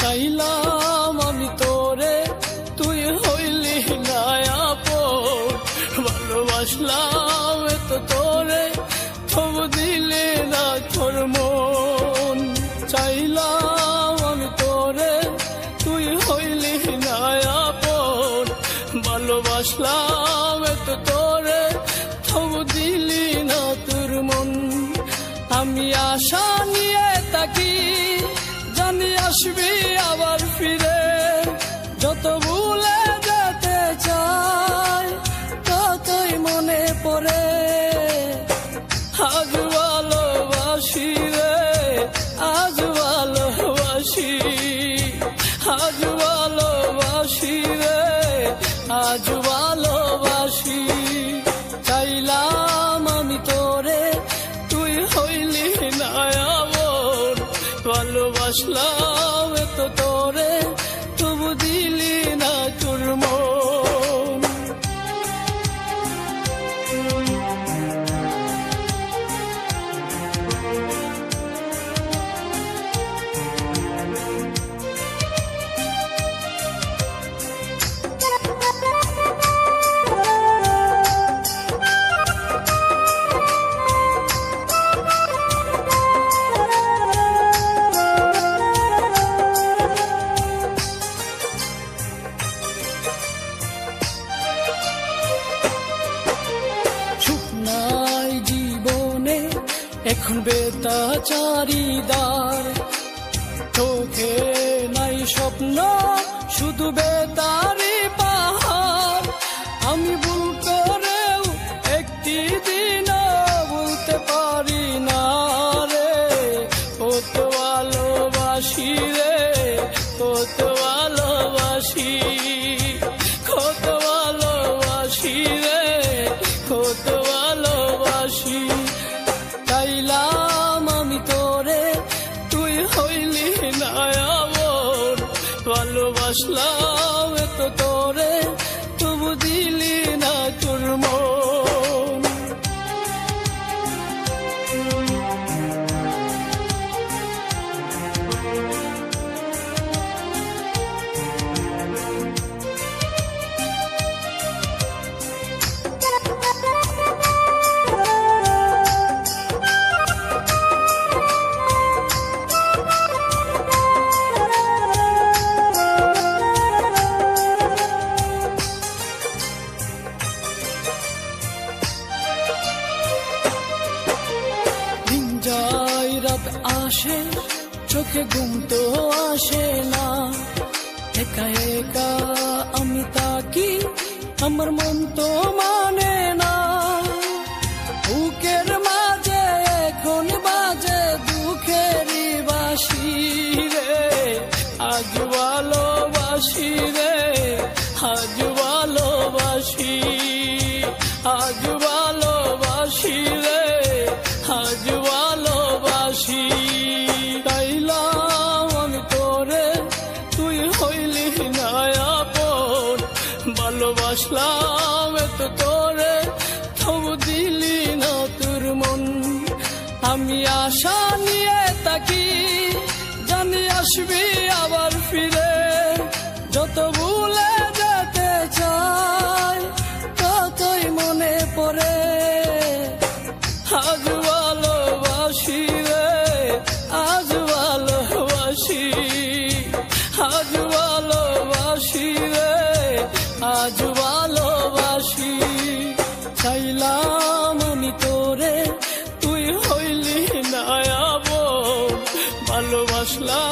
চাইলাম আমি তোরে, তুই হইলি না আপন। ভালোবাসলাম এত তোরে, তবু দিলি না তোর মন। চাইলাম আমি তোরে, তুই হইলি না আপন। ভালোবাসলাম এত তোরে, তবু দিলি না তোর মন। আমি আশা নিয়ে থাকি, জানি আসবি আবার ফিরে। যত ভুলে যেতে চাই, ততই মনে পড়ে। আজ ভালোবাসি রে, আজ ভালোবাসি, আজ ভালোবাসি রে, আজ ভালোবাসি। চাইলাম আমি তোরে, তুই হইলি না আপন। ভালোবাসলাম এত তোরে, তবু দিলি না তোর মন। এখন বেতাচারিদার, চোখে নাই স্বপ্ন, শুধু বেতারি পাহাড়। আমি ভুল করেও একটি দিনও বলতে পারি না রে, কত ভালোবাসি রে, কত ভালোবাসি, কত ভালোবাসি রে, কত ভালোবাসি। চাইলাম আমি তোরে, তুই হইলি না আপন। ভালোবাসলাম এত তোরে, তবু দিলি না তোর মন। রাত আসে, চোখে ঘুম তো আসে না। একা একা আমি তাকি, আমার মন তো মানে না। বুকের মাঝে এখন বাজে দুঃখেরই বাঁশি রে। আজ ভালোবাসি রে, আজ ভালোবাসি, আজ ভালোবাসি রে, আজ ভালোবাসি। চাইলাম আমি তোরে, তুই হইলি না আপন। ভালোবাসলাম এত তোরে, তবু দিলি না তোর মন। আমি আশা নিয়ে থাকি, জানি আসবি আবার ফিরে। যত ভুলে যেতে চাই, ততই মনে পড়ে। আজ ভালোবাসি রে, আজ ভালোবাসি, আজ ভালোবাসি রে, আজ ভালোবাসি। চাইলাম আমি তোরে, তুই হইলি না আপন। ভালোবাসলাম